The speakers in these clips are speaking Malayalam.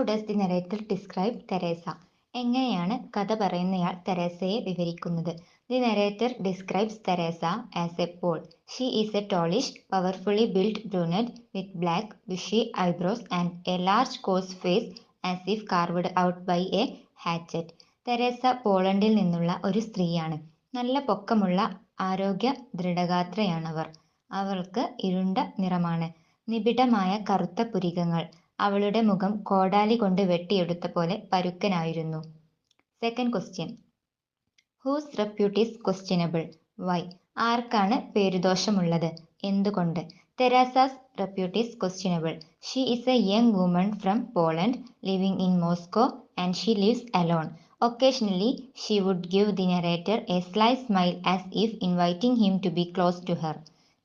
Does the narrator describe Teresa? എങ്ങനെയാണ് കഥ പറയുന്നയാൾ തെരേസയെ വിവരിക്കുന്നത്? The narrator describes Teresa as a Pole. She is a tallish, powerfully build brunette with black bushy eyebrows and a large coarse face as if carved out by a hatchet. Teresa പോളണ്ടിൽ നിന്നുള്ള ഒരു സ്ത്രീയാണ്. നല്ല പൊക്കമുള്ള ആരോഗ്യ ദൃഢഗാത്രയാണവർ. അവൾക്ക് ഇരുണ്ട നിറമാണ്, നിബിഡമായ കറുത്ത പുരികങ്ങൾ. അവളുടെ മുഖം കോടാലി കൊണ്ട് വെട്ടിയെടുത്ത പോലെ പരുക്കനായിരുന്നു. Second question. Whose repute is questionable? Why? ആർക്കാണ് പേരുദോഷമുള്ളത്? എന്തുകൊണ്ട്? Teresa's repute is questionable. She is a young woman from Poland living in Moscow and she lives alone. Occasionally she would give the narrator a sly smile as if inviting him to be close to her.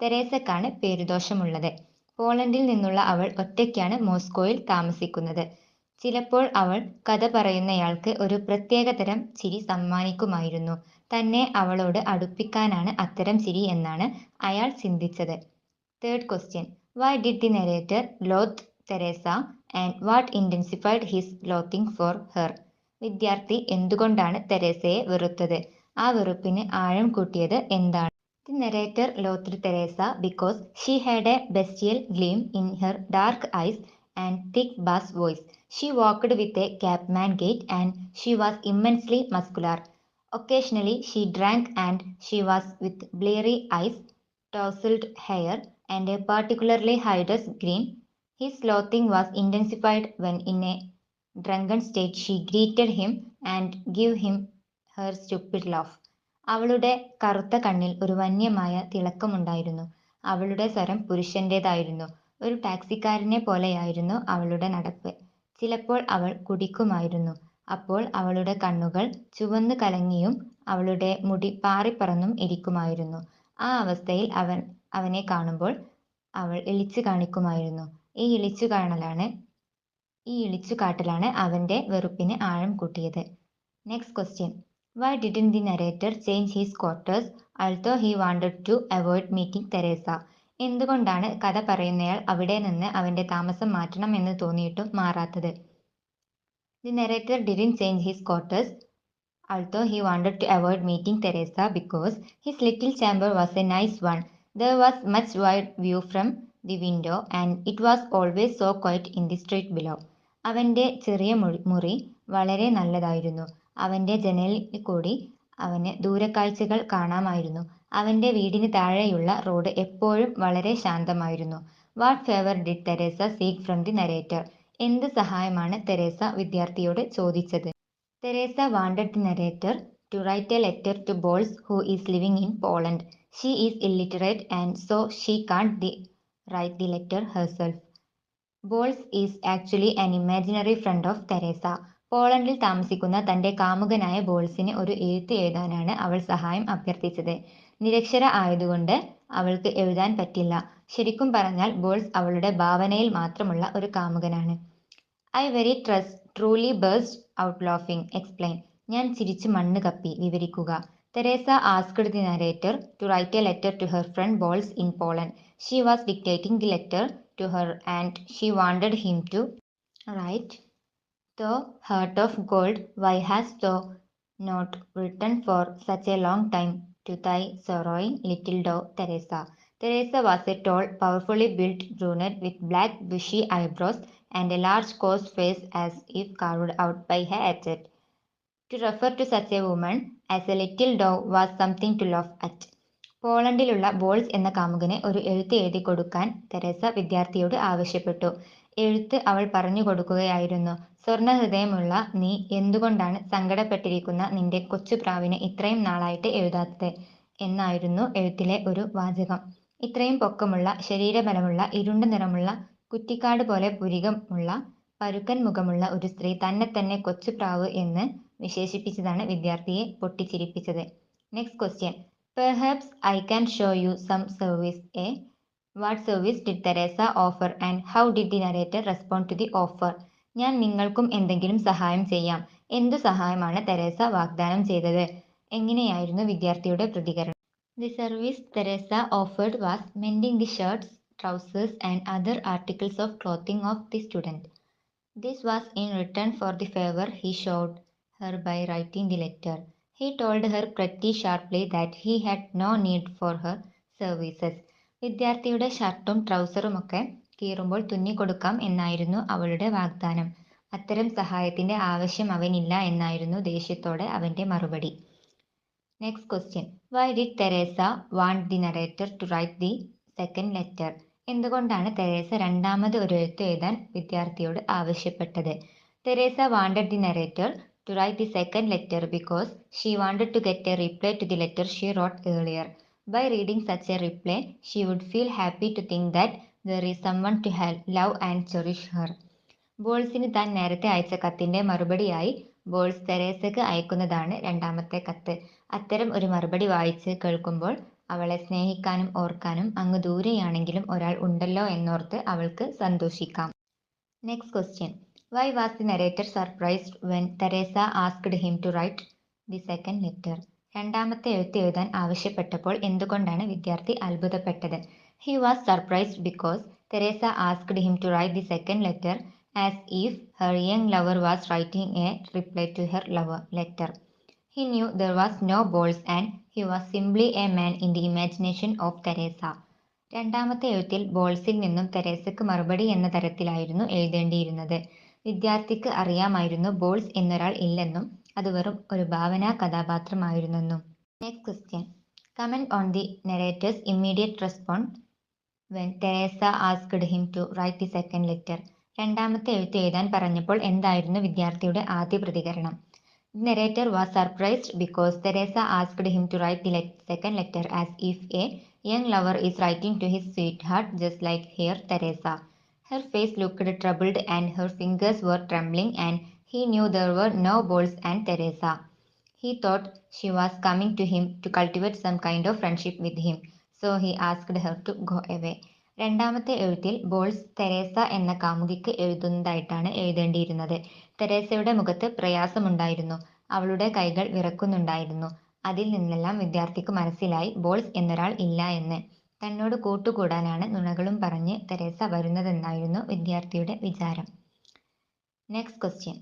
തെരേസക്കാണ് പേരുദോഷമുള്ളത്. പോളണ്ടിൽ നിന്നുള്ള അവൾ ഒറ്റയ്ക്കാണ് മോസ്കോയിൽ താമസിക്കുന്നത്. ചിലപ്പോൾ അവൾ കഥ പറയുന്നയാൾക്ക് ഒരു പ്രത്യേകതരം ചിരി സമ്മാനിക്കുമായിരുന്നു. തന്നെ അവളോട് അടുപ്പിക്കാനാണ് അത്തരം ചിരി എന്നാണ് അയാൾ ചിന്തിച്ചത്. Third question. Why did the narrator loathe Teresa and what intensified his loathing for her? വിദ്യാർത്ഥി എന്തുകൊണ്ടാണ് തെരേസയെ വെറുത്തത്? ആ വെറുപ്പിന് ആഴം കൂട്ടിയത് എന്താണ്? The narrator loathed Teresa because she had a bestial gleam in her dark eyes and thick bass voice. She walked with a cabman gait and she was immensely muscular. Occasionally she drank and she was with bleary eyes, tousled hair, and a particularly hideous grin. His loathing was intensified when in a drunken state she greeted him and gave him her stupid laugh. അവളുടെ കറുത്ത കണ്ണിൽ ഒരു വന്യമായ തിളക്കമുണ്ടായിരുന്നു. അവളുടെ സ്വരം പുരുഷന്റേതായിരുന്നു. ഒരു ടാക്സിക്കാരനെ പോലെയായിരുന്നു അവളുടെ നടപ്പ്. ചിലപ്പോൾ അവൾ കുടിക്കുമായിരുന്നു. അപ്പോൾ അവളുടെ കണ്ണുകൾ ചുവന്നു കലങ്ങിയും അവളുടെ മുടി പാറിപ്പറന്നും ഇരിക്കുമായിരുന്നു. ആ അവസ്ഥയിൽ അവനെ കാണുമ്പോൾ അവൾ ഇളിച്ചു കാണിക്കുമായിരുന്നു. ഈ ഇളിച്ചുകാട്ടലാണ് അവന്റെ വെറുപ്പിന് ആഴം കൂട്ടിയത്. Next question. Why didn't the narrator change his quarters although he wanted to avoid meeting Teresa? എന്തുകൊണ്ടാണ് കഥ പറയുന്നയാൾ അവിടെ നിന്ന് അവന്റെ താമസം മാറ്റണമെന്ന് തോന്നിയിട്ടും മാറാത്തത്? The narrator didn't change his quarters although he wanted to avoid meeting Teresa because his little chamber was a nice one. There was much wide view from the window and it was always so quiet in the street below. അവന്റെ ചെറിയ മുറി വളരെ നല്ലതായിരുന്നു. അവന്റെ ജനലിൽ കൂടി അവന് ദൂരക്കാഴ്ചകൾ കാണാമായിരുന്നു. അവന്റെ വീടിന് താഴെയുള്ള റോഡ് എപ്പോഴും വളരെ ശാന്തമായിരുന്നു. What favour did Teresa seek from the narrator? എന്ത് സഹായമാണ് തെരേസ വിദ്യാർത്ഥിയോട് ചോദിച്ചത്? Teresa wanted the narrator to write a letter to Boles who is living in Poland. She is illiterate and so she can't write the letter herself. Boles is actually an imaginary friend of Teresa. പോളണ്ടിൽ താമസിക്കുന്ന തന്റെ കാമുകനായ ബോൾസിന് ഒരു എഴുത്ത് എഴുതാനാണ് അവൾ സഹായം അഭ്യർത്ഥിച്ചത്. നിരക്ഷര ആയതുകൊണ്ട് അവൾക്ക് എഴുതാൻ പറ്റില്ല. ശരിക്കും പറഞ്ഞാൽ ബോൾസ് അവളുടെ ഭാവനയിൽ മാത്രമുള്ള ഒരു കാമുകനാണ്. I very truly burst out laughing. Explain. ഞാൻ ചിരിച്ചു മണ്ണ് കപ്പി. വിവരിക്കുക. Teresa asked the narrator to write a letter to her friend Boles in Poland. She was dictating the letter to her and she wanted him to write, "Thou heart of gold, why hast thou not written for such a long time to thy sorrowing little dove Teresa?" Teresa was a tall, powerfully built brunette with black bushy eyebrows and a large coarse face as if carved out by a hatchet. To refer to such a woman as a little dove was something to laugh at. പോളണ്ടിലുള്ള ബോൾസ് എന്ന കാമുകന് ഒരു എഴുത്ത് എഴുതി കൊടുക്കാൻ തെരേസ വിദ്യാർത്ഥിയോട് ആവശ്യപ്പെട്ടു. എഴുത്ത് അവൾ പറഞ്ഞു കൊടുക്കുകയായിരുന്നു. സ്വർണഹൃദയമുള്ള നീ എന്തുകൊണ്ടാണ് സങ്കടപ്പെട്ടിരിക്കുന്ന നിന്റെ കൊച്ചുപ്രാവിന് ഇത്രയും നാളായിട്ട് എഴുതാത്തത് എന്നായിരുന്നു എഴുത്തിലെ ഒരു വാചകം. ഇത്രയും പൊക്കമുള്ള, ശരീരബലമുള്ള, ഇരുണ്ട നിറമുള്ള, കുറ്റിക്കാട് പോലെ പുരികമുള്ള, പരുക്കൻ മുഖമുള്ള ഒരു സ്ത്രീ തന്നെ കൊച്ചുപ്രാവ് എന്ന് വിശേഷിപ്പിച്ചതാണ് വിദ്യാർത്ഥിയെ പൊട്ടിച്ചിരിപ്പിച്ചത്. Next question. Perhaps I can show you some service, eh? What service did Teresa offer and how did the narrator respond to the offer? ഞാൻ നിങ്ങൾക്കും എന്തെങ്കിലും സഹായം ചെയ്യാം. എന്തു സഹായമാണ് തെരേസ വാഗ്ദാനം ചെയ്തത്? എങ്ങനെയായിരുന്നു വിദ്യാർത്ഥിയുടെ പ്രതികരണം? The service Teresa offered was mending the shirts, trousers and other articles of clothing of the student. This was in return for the favor he showed her by writing the letter. He told her pretty sharply that he had no need for her services. വിദ്യാർത്ഥിയുടെ ഷർട്ടും ട്രൗസറുമൊക്കെ കീറുമ്പോൾ തുന്നിക്കൊടുക്കാം എന്നായിരുന്നു അവളുടെ വാഗ്ദാനം. അത്തരം സഹായത്തിന്റെ ആവശ്യം അവനില്ല എന്നായിരുന്നു ദേഷ്യത്തോടെ അവന്റെ മറുപടി. Next question. Why did Teresa want the narrator to write the second letter? എന്തുകൊണ്ടാണ് തെരേസ രണ്ടാമത് ഒരു എഴുത്ത് എഴുതാൻ വിദ്യാർത്ഥിയോട് ആവശ്യപ്പെട്ടത്? Teresa wanted the narrator to write the second letter because she wanted to get a reply to the letter she wrote earlier. By reading such a reply, she would feel happy to think that there is someone to help, love and cherish her. ബോൾസിന് താൻ നേരത്തെ അയച്ച കത്തിന്റെ മറുപടിയായി ബോൾസ് തെരേസയ്ക്ക് അയക്കുന്നതാണ് രണ്ടാമത്തെ കത്ത്. അത്തരം ഒരു മറുപടി വായിച്ച് കേൾക്കുമ്പോൾ അവളെ സ്നേഹിക്കാനും ഓർക്കാനും അങ്ങ് ദൂരെയാണെങ്കിലും ഒരാൾ ഉണ്ടല്ലോ എന്നോർത്ത് അവൾക്ക് സന്തോഷിക്കാം. Next question. Why was the narrator surprised when Teresa asked him to write the second letter? രണ്ടാമത്തെ എഴുത്ത് എഴുതാൻ ആവശ്യപ്പെട്ടപ്പോൾ എന്തുകൊണ്ടാണ് വിദ്യാർത്ഥി അത്ഭുതപ്പെട്ടത്? He was surprised because Teresa asked him to write the second letter as if her young lover was writing a reply to her letter. He knew there was no balls and he was simply a man in the imagination of Teresa. രണ്ടാമത്തെ എഴുത്തിൽ ബോൾസിൽ നിന്നും തെരേസയ്ക്ക് മറുപടി എന്ന തരത്തിലായിരുന്നു എഴുതേണ്ടിയിരുന്നത്. വിദ്യാർത്ഥിക്ക് അറിയാമായിരുന്നു ബോൾസ് എന്നൊരാൾ ഇല്ലെന്നും അത് വെറും ഒരു ഭാവനാ കഥാപാത്രമായിരുന്നെന്നും. Next question. Comment on the narrator's immediate response when Teresa asked him to write the second letter. രണ്ടാമത്തെ എഴുത്ത് എഴുതാൻ പറഞ്ഞപ്പോൾ എന്തായിരുന്നു വിദ്യാർത്ഥിയുടെ ആദ്യ പ്രതികരണം? The narrator was surprised because Teresa asked him to write the second letter as if a young lover is writing to his sweetheart, just like here Teresa. Her face looked troubled and her fingers were trembling, and he knew there were no balls and Teresa. He thought she was coming to him to cultivate some kind of friendship with him, so he asked her to go away. രണ്ടാമത്തെ എഴുത്തിൽ ബോൾസ് തെരേസ എന്ന കാമുകിക്ക് എഴുതുന്നതായിട്ടാണ് എഴുതേണ്ടിയിരുന്നത്. തെരേസയുടെ മുഖത്ത് പ്രയാസമുണ്ടായിരുന്നു. അവളുടെ കൈകൾ വിറക്കുന്നുണ്ടായിരുന്നു. അതിൽ നിന്നെല്ലാം വിദ്യാർത്ഥിക്ക് മനസ്സിലായി ബോൾസ് എന്നൊരാൾ ഇല്ല എന്ന്. തന്നോട് കൂട്ടുകൂടാനാണ് നുണകളും പറഞ്ഞ് തെരേസ വരുന്നതെന്നായിരുന്നു വിദ്യാർത്ഥിയുടെ വിചാരം. Next question.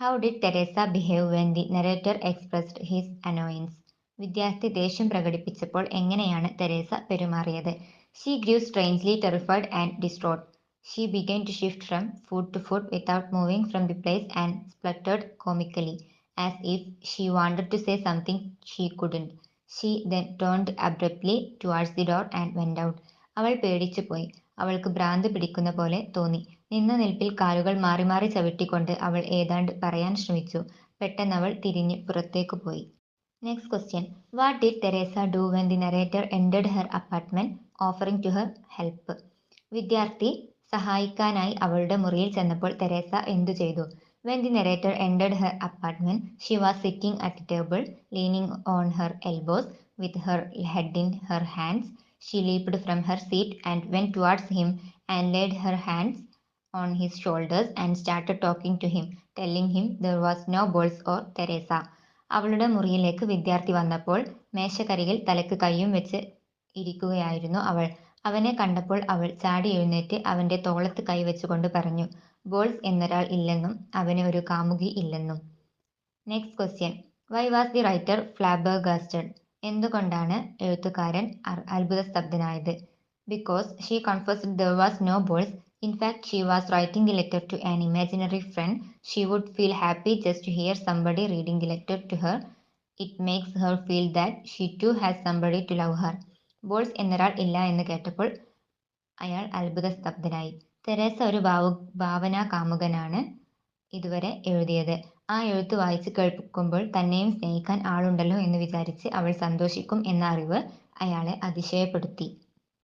How did Teresa behave when the narrator expressed his annoyance? വിദ്യാർത്ഥി ദേഷ്യം പ്രകടിപ്പിച്ചപ്പോൾ എങ്ങനെയാണ് തെരേസ പെരുമാറിയത്? She grew strangely terrified and distraught. She began to shift from foot to foot without moving from the place and spluttered comically, as if she wanted to say something she couldn't. She then turned abruptly towards the door and went out. അവൾ പേടിച്ചുപോയി. അവൾക്ക് ഭ്രാന്ത് പിടിക്കുന്ന പോലെ തോന്നി. നിന്ന നിൽപ്പിൽ കാലുകൾ മാറി മാറി ചവിട്ടിക്കൊണ്ട് അവൾ ഏതാണ്ട് പറയാൻ ശ്രമിച്ചു. പെട്ടെന്നവൾ തിരിഞ്ഞ് പുറത്തേക്ക് പോയി. Next question. What did Teresa do when the narrator entered her apartment offering to her help? വിദ്യാർത്ഥി സഹായിക്കാനായി അവളുടെ മുറിയിൽ ചെന്നപ്പോൾ തെരേസ എന്തു ചെയ്തു? When the narrator entered her apartment, she was sitting at the table, leaning on her elbows, with her head in her hands. She leaped from her seat and went towards him and laid her hands on his shoulders and started talking to him, telling him there was no balls or Teresa. അവളുടെ മുറിയിലേക്ക് വിദ്യാർത്ഥി വന്നപ്പോൾ മേശക്കരികിൽ തലക്ക് കൈയും വെച്ച് ഇരിക്കുകയായിരുന്നു അവൾ. അവനെ കണ്ടപ്പോൾ അവൾ ചാടി എഴുന്നേറ്റ് അവന്റെ തോളത്ത് കൈവച്ചുകൊണ്ട് പറഞ്ഞു, ബോൾസ് എന്നൊരാൾ ഇല്ലെന്നും അവന് ഒരു കാമുകി ഇല്ലെന്നും. Next question. Why was the writer flabbergasted? എന്തുകൊണ്ടാണ് എഴുത്തുകാരൻ അത്ഭുതസ്തബ്ധനായത്? Because she confessed there was no balls. In fact, she was writing the letter to an imaginary friend. She would feel happy just to hear somebody reading the letter to her. It makes her feel that she too has somebody to love her. Balls എന്നൊരാൾ ഇല്ല എന്ന് കേട്ടപ്പോൾ അയാൾ അത്ഭുതസ്തബ്ധനായി. തെരേസ ഒരു ഭാവനാ കാമുകനാണ് ഇതുവരെ എഴുതിയത്. ആ എഴുത്ത് വായിച്ച് കേൾക്കുമ്പോൾ തന്നെയും സ്നേഹിക്കാൻ ആളുണ്ടല്ലോ എന്ന് വിചാരിച്ച് അവൾ സന്തോഷിക്കും എന്ന അറിവ് അയാളെ അതിശയപ്പെടുത്തി.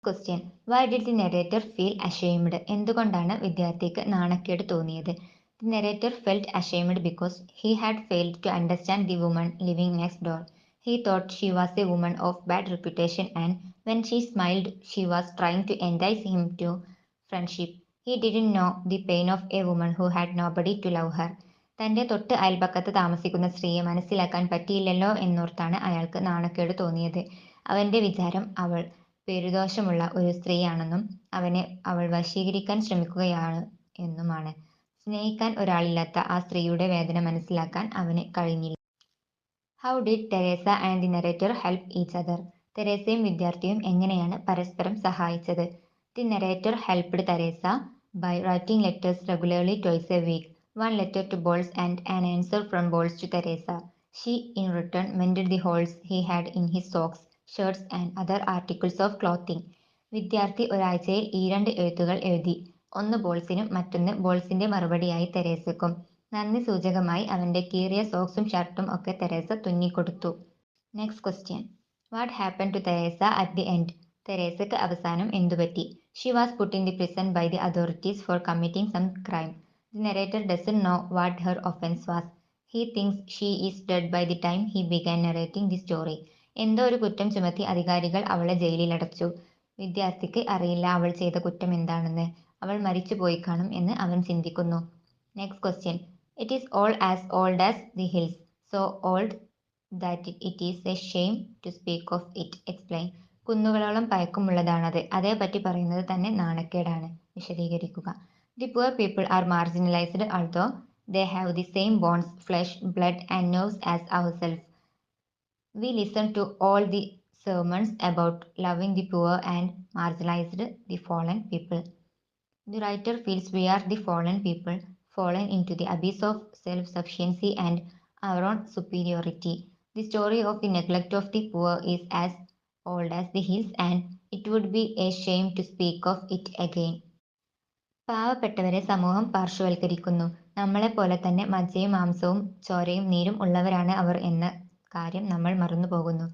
Question. Why did the narrator feel ashamed? എന്തുകൊണ്ടാണ് വിദ്യാർത്ഥിക്ക് നാണക്കേട് തോന്നിയത്? The narrator felt ashamed because he had failed to understand the woman living next door. He thought she was a woman of bad reputation, and when she smiled, she was trying to entice him to friendship. He didn't know the pain of a woman who had nobody to love her. തന്റെ തൊട്ട് അയൽപക്കത്ത് താമസിക്കുന്ന സ്ത്രീയെ മനസ്സിലാക്കാൻ പറ്റിയില്ലല്ലോ എന്നോർത്താണ് അയാൾക്ക് നാണക്കേട് തോന്നിയത്. അവന്റെ വിചാരം അവൾ പേരുദോഷമുള്ള ഒരു സ്ത്രീയാണെന്നും അവനെ അവൾ വശീകരിക്കാൻ ശ്രമിക്കുകയാണ് എന്നുമാണ്. സ്നേഹിക്കാൻ ഒരാളില്ലാത്ത ആ സ്ത്രീയുടെ വേദന മനസ്സിലാക്കാൻ അവന് കഴിഞ്ഞില്ല. How did Teresa and the narrator help each other? തെരേസയും വിദ്യാർത്ഥിയും എങ്ങനെയാണ് പരസ്പരം സഹായിച്ചത്? The narrator helped Teresa by writing letters regularly twice a week. One letter to Bowles and an answer from Bowles to Teresa. She, in return, mended the holes he had in his socks, shirts and other articles of clothing. വിദ്യാർത്ഥി ഒരാഴ്ചയിൽ ഈ 2 എഴുത്തുകൾ എഴുതി. ഒന്ന് ബോൾസിനും മറ്റൊന്ന് ബോൾസിന്റെ മറുപടിയായി തെരേസയ്ക്കും. നന്ദി സൂചകമായി അവന്റെ കീറിയ സോക്സും ഷർട്ടും ഒക്കെ തെരേസ തുന്നിക്കൊടുത്തു. Next question. What happen to Teresa at the end? തെരേസയ്ക്ക് അവസാനം എന്തുപറ്റി? She was put in the prison by the authorities for committing some crime. The narrator doesn't know what her offense was. He thinks she is dead by the time he began narrating the story. എന്തോ ഒരു കുറ്റം ചുമത്തി അധികാരികൾ അവളെ ജയിലിലടച്ചു. വിദ്യാർത്ഥിക്ക് അറിയില്ല അവൾ ചെയ്ത കുറ്റം എന്താണെന്ന്. അവൾ മരിച്ചു പോയി കാണും എന്ന് അവൻ ചിന്തിക്കുന്നു. Next question. It is all as old as the hills, so old that it is a shame to speak of it. Explain. കുന്നുകളോളം പഴക്കമുള്ളതാണത്, അതേപറ്റി പറയുന്നത് തന്നെ നാണക്കേടാണ്. വിശദീകരിക്കുക. The poor people are marginalized although they have the same bones, flesh, blood and nerves as ourselves. We listen to all the sermons about loving the poor and marginalized the fallen people. The writer feels we are the fallen people, fallen into the abyss of self-sufficiency and our own superiority. The story of the neglect of the poor is as old as the hills and it would be a shame to speak of it again. പാവപ്പെട്ടവരെ സമൂഹം പാർശ്വവൽക്കരിക്കുന്നു. നമ്മളെപ്പോലെ തന്നെ മജ്ജയും മാംസവും ചോരയും നീരും ഉള്ളവരാണ് അവർ എന്ന കാര്യം നമ്മൾ മറന്നുപോകുന്നു.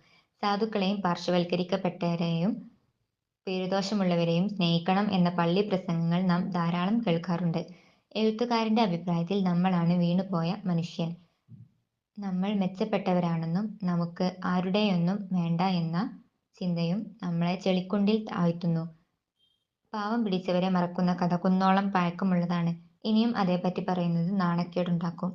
സാധുക്കളെയും പാർശ്വവൽക്കരിക്കപ്പെട്ടവരെയും പേരുദോഷമുള്ളവരെയും സ്നേഹിക്കണം എന്ന പള്ളി പ്രസംഗങ്ങൾ നാം ധാരാളം കേൾക്കാറുണ്ട്. എഴുത്തുകാരന്റെ അഭിപ്രായത്തിൽ നമ്മളാണ് വീണുപോയ മനുഷ്യൻ. നമ്മൾ മെച്ചപ്പെട്ടവരാണെന്നും നമുക്ക് ആരുടെയൊന്നും വേണ്ട എന്ന ചിന്തയും നമ്മളെ ചെളിക്കുണ്ടിൽ ആഴ്ത്തുന്നു. പാവം പിടിച്ചവരെ മറക്കുന്ന കഥ കുന്നോളം പഴക്കമുള്ളതാണ്. ഇനിയും അതേപ്പറ്റി പറയുന്നത് നാണക്കേടുണ്ടാക്കും.